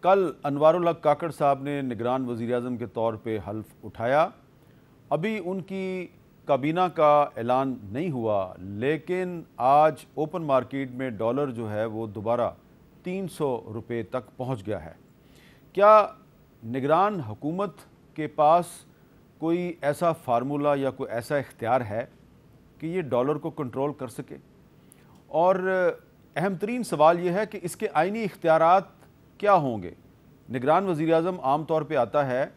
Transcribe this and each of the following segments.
कल अनवारुल हक काकड़ साहब ने निगरान वज़ीर-ए-आज़म के तौर पे हल्फ उठाया। अभी उनकी काबीना का ऐलान नहीं हुआ, लेकिन आज ओपन मार्केट में डॉलर जो है वो दोबारा 300 रुपये तक पहुंच गया है। क्या निगरान हुकूमत के पास कोई ऐसा फार्मूला या कोई ऐसा इख्तियार है कि ये डॉलर को कंट्रोल कर सके? और अहम तरीन सवाल ये है कि इसके आइनी इख्तियारात क्या होंगे? निगरान वज़ीर-ए-आज़म आम तौर पे आता है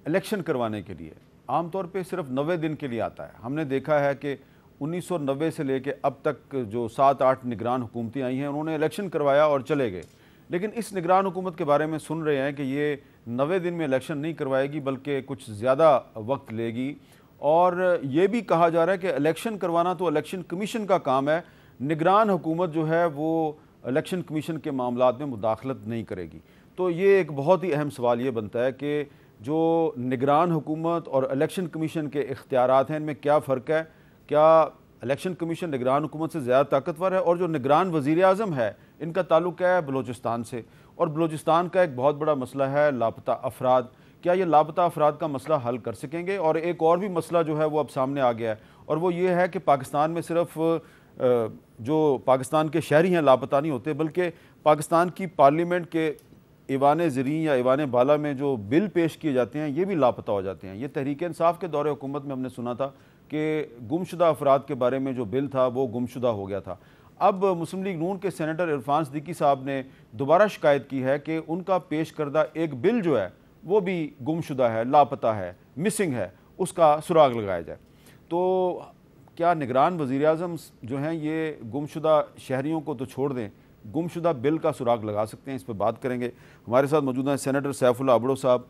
इलेक्शन करवाने के लिए, आम तौर पे सिर्फ 90 दिन के लिए आता है। हमने देखा है कि 1990 से लेके अब तक जो 7-8 निगरान हुकूमतें आई हैं, उन्होंने इलेक्शन करवाया और चले गए। लेकिन इस निगरान हुकूमत के बारे में सुन रहे हैं कि ये 90 दिन में इलेक्शन नहीं करवाएगी, बल्कि कुछ ज़्यादा वक्त लेगी। और ये भी कहा जा रहा है कि इलेक्शन करवाना तो इलेक्शन कमीशन का काम है, निगरान हुकूमत जो है वो इलेक्शन कमीशन के मामलात में मुदाखलत नहीं करेगी। तो ये एक बहुत ही अहम सवाल ये बनता है कि जो निगरान हुकूमत और इलेक्शन कमीशन के इख्तियारात हैं, इनमें क्या फ़र्क है? क्या इलेक्शन कमीशन निगरान हुकूमत से ज़्यादा ताकतवर है? और जो निगरान वज़ीर-ए-आज़म है, इनका ताल्लुक़ है बलूचिस्तान से, और बलूचिस्तान का एक बहुत बड़ा मसला है लापता अफराद। क्या ये लापता अफराद का मसला हल कर सकेंगे? और एक और भी मसला जो है वो अब सामने आ गया है, और वो ये है कि पाकिस्तान में सिर्फ जो पाकिस्तान के शहरी हैं लापता नहीं होते, बल्कि पाकिस्तान की पार्लियामेंट के ईवान ज़रीन या ईवान बाला में जो बिल पेश किए जाते हैं, ये भी लापता हो जाते हैं। ये तहरीक इंसाफ के दौरे हुकूमत में हमने सुना था कि गुमशुदा अफराद के बारे में जो बिल था वो गुमशुदा हो गया था। अब मुस्लिम लीग नून के सेनेटर इरफान सिद्दीकी साहब ने दोबारा शिकायत की है कि उनका पेश करदा एक बिल जो है वो भी गुमशुदा है, लापता है, मिसिंग है, उसका सुराग लगाया जाए। तो क्या निगरान वज़ीर-ए-आज़म जो हैं ये गुमशुदा शहरियों को तो छोड़ दें, गुमशुदा बिल का सुराग लगा सकते हैं? इस पर बात करेंगे। हमारे साथ मौजूद हैं सेनेटर सैफुल्लाह अबड़ो साहब,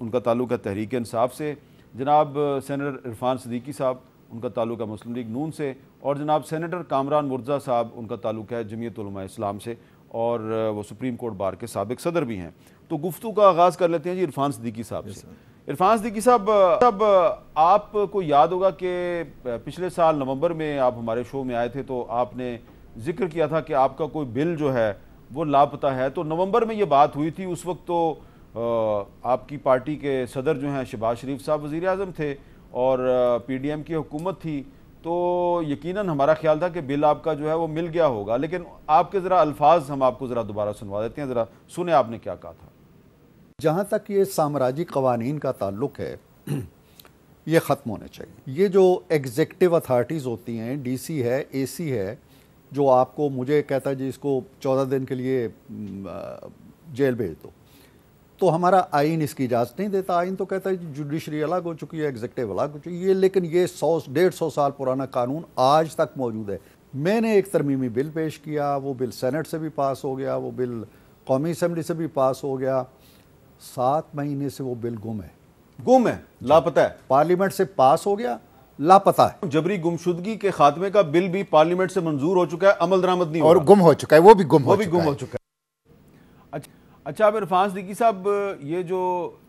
उनका ताल्लुक़ है तहरीक इंसाफ से, जनाब सेनेटर इरफान सिद्दीकी साहब, उनका ताल्लुक़ है मुस्लिम लीग नून से, और जनाब सेनेटर कामरान मुर्तज़ा साहब, उनका ताल्लुक़ है जमीयत उलमा इस्लाम से, और वो सुप्रीम कोर्ट बार के साबिक़ सदर भी हैं। तो गुफ्तगू का आगाज़ कर लेते हैं जी इरफान सिद्दीकी साहब से। इरफान सिद्दीकी साहब, आपको याद होगा कि पिछले साल नवंबर में आप हमारे शो में आए थे, तो आपने जिक्र किया था कि आपका कोई बिल जो है वो लापता है। तो नवंबर में ये बात हुई थी, उस वक्त तो आपकी पार्टी के सदर जो हैं शहबाज शरीफ साहब वज़ीर-ए-आज़म थे और PDM की हुकूमत थी, तो यकीनन हमारा ख्याल था कि बिल आपका जो है वो मिल गया होगा। लेकिन आपके ज़रा अल्फाज हम आपको ज़रा दोबारा सुनवा देते हैं, ज़रा सुने आपने क्या कहा था। जहाँ तक ये साम्राज्य कवानीन का ताल्लुक़ है, ये ख़त्म होने चाहिए। ये जो एग्जेक्टिव अथॉरिटीज़ होती हैं, DC है, AC है, जो आपको मुझे कहता है जी इसको 14 दिन के लिए जेल भेज दो, तो हमारा आइन इसकी इजाज़त नहीं देता। आइन तो कहता है जी जुडिशरी अलग हो चुकी है, एग्जेक्टिव अलग हो चुकी है। लेकिन ये 100-150 साल पुराना कानून आज तक मौजूद है। मैंने एक तरमीमी बिल पेश किया, वो बिल सेनेट से भी पास हो गया, वो बिल कौमी असम्बली से भी पास हो गया। 7 महीने से वो बिल गुम है, लापता है। पार्लियामेंट से पास हो गया, लापता है। जबरी गुमशुदगी के खात्मे का बिल भी पार्लियामेंट से मंजूर हो चुका है, अमल दरामद नहीं और गुम हो चुका है, वो भी गुम हो चुका है। अच्छा, अब इरफान सिद्दीकी साहब, ये जो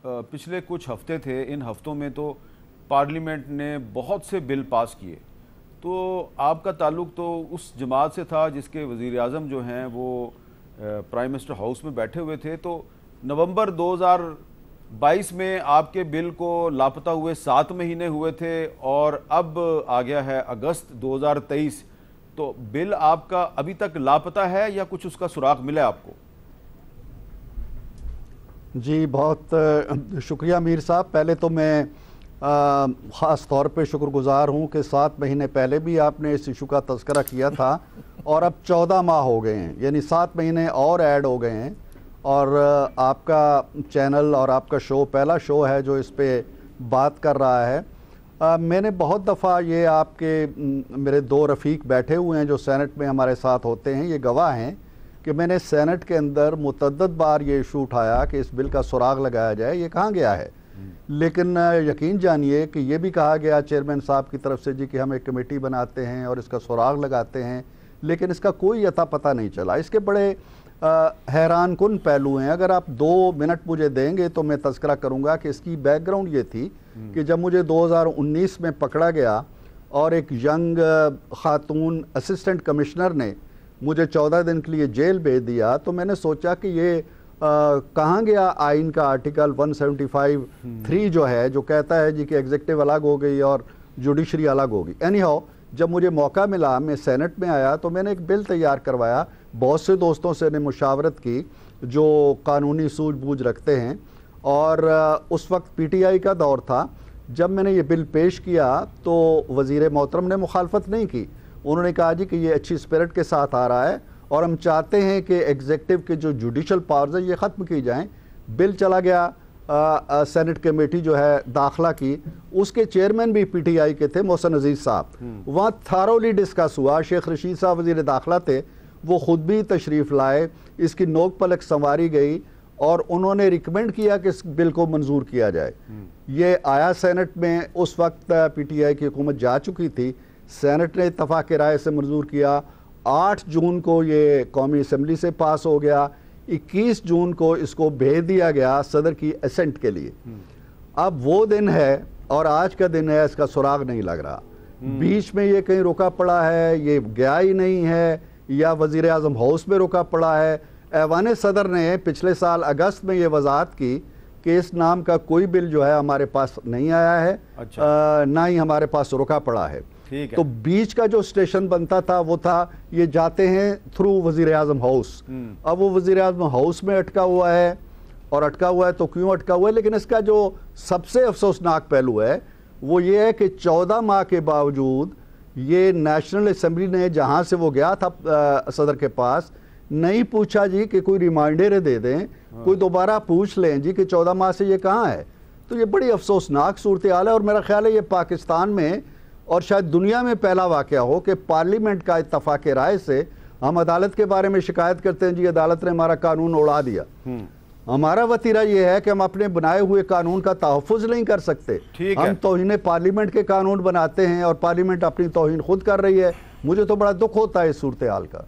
पिछले कुछ हफ्ते थे, इन हफ्तों में तो पार्लियामेंट ने बहुत से बिल पास किए। तो आपका ताल्लुक़ तो उस जमात से था जिसके वज़ीर-ए-आज़म जो हैं वो प्राइम मिनिस्टर हाउस में बैठे हुए थे। तो नवंबर 2022 में आपके बिल को लापता हुए 7 महीने हुए थे, और अब आ गया है अगस्त 2023। तो बिल आपका अभी तक लापता है या कुछ उसका सुराग मिला आपको? जी, बहुत शुक्रिया मीर साहब। पहले तो मैं ख़ास तौर पे शुक्रगुज़ार हूँ कि 7 महीने पहले भी आपने इस इशू का तज़किरा किया था, और अब 14 माह हो गए हैं, यानी 7 महीने और ऐड हो गए हैं। और आपका चैनल और आपका शो पहला शो है जो इस पे बात कर रहा है। मैंने बहुत दफ़ा, ये आपके मेरे 2 रफ़ीक बैठे हुए हैं जो सेनेट में हमारे साथ होते हैं, ये गवाह हैं कि मैंने सेनेट के अंदर मुतअद्दिद बार ये इशू उठाया कि इस बिल का सुराग लगाया जाए, ये कहाँ गया है। लेकिन यकीन जानिए कि ये भी कहा गया चेयरमैन साहब की तरफ से जी कि हम एक कमेटी बनाते हैं और इसका सुराग लगाते हैं, लेकिन इसका कोई अता पता नहीं चला। इसके बड़े हैरान कुन पहलू हैं। अगर आप 2 मिनट मुझे देंगे तो मैं तज़किरा करूँगा कि इसकी बैकग्राउंड ये थी कि जब मुझे 2019 में पकड़ा गया और एक यंग खातून असिस्टेंट कमिश्नर ने मुझे 14 दिन के लिए जेल भेज दिया, तो मैंने सोचा कि ये कहाँ गया आइन का आर्टिकल 175(3) जो है, जो कहता है जी कि एग्जीक्यूटिव अलग हो गई और जुडिशरी अलग होगी। एनी हाउ, जब मुझे मौका मिला, मैं सेनेट में आया तो मैंने एक बिल तैयार करवाया, बहुत से दोस्तों से ने मुशावरत की जो कानूनी सूझबूझ रखते हैं, और उस वक्त पीटीआई का दौर था। जब मैंने ये बिल पेश किया तो वज़ीर मोहतरम ने मुखालफत नहीं की। उन्होंने कहा जी कि ये अच्छी स्पिरिट के साथ आ रहा है और हम चाहते हैं कि एग्जीक्यूटिव के जो जुडिशल पावर्स है ये ख़त्म की जाएं। बिल चला गया सेनेट कमेटी जो है दाखिला की, उसके चेयरमैन भी पीटीआई के थे, मोहसिन अजीज़ साहब। वहाँ थारोली डिस्कस हुआ। शेख रशीद साहब वज़ीर दाखिला थे, वो ख़ुद भी तशरीफ़ लाए, इसकी नोक पलक संवारी गई और उन्होंने रिकमेंड किया कि इस बिल को मंजूर किया जाए। ये आया सेनेट में, उस वक्त पीटीआई की हुकूमत जा चुकी थी, सेनेट ने इत्तफाक राय से मंजूर किया। 8 जून को ये कौमी असम्बली से पास हो गया, 21 जून को इसको भेज दिया गया सदर की असेंट के लिए। अब वो दिन है और आज का दिन है, इसका सुराग नहीं लग रहा। बीच में ये कहीं रुका पड़ा है, ये गया ही नहीं है, या वज़ीर आज़म हाउस में रुका पड़ा है। ऐवान सदर ने पिछले साल अगस्त में ये वजाहत की कि इस नाम का कोई बिल जो है हमारे पास नहीं आया है। अच्छा। ना ही हमारे पास रुका पड़ा है। तो बीच का जो स्टेशन बनता था वो था ये जाते हैं थ्रू वज़ीर आज़म हाउस। अब वो वज़ीर आज़म हाउस में अटका हुआ है, और अटका हुआ है तो क्यों अटका हुआ है, लेकिन इसका जो सबसे अफसोसनाक पहलू है वो ये है कि 14 माह के बावजूद ये नेशनल असम्बली ने, जहाँ से वो गया था सदर के पास, नहीं पूछा जी कि कोई रिमाइंडर दे दें, कोई दोबारा पूछ लें जी कि 14 माह से ये कहाँ है। तो ये बड़ी अफसोसनाक सूरत हाल है, और मेरा ख्याल है ये पाकिस्तान में और शायद दुनिया में पहला वाक़या हो कि पार्लियामेंट का इत्तफाक राय से हम अदालत के बारे में शिकायत करते हैं जी अदालत ने हमारा कानून उड़ा दिया। हमारा वतीरा ये है कि हम अपने बनाए हुए कानून का तहफ़्फ़ुज़ नहीं कर सकते। हम तौहीन पार्लियामेंट के कानून बनाते हैं और पार्लियामेंट अपनी तौहीन खुद कर रही है। मुझे तो बड़ा दुख होता है इस सूरत हाल का।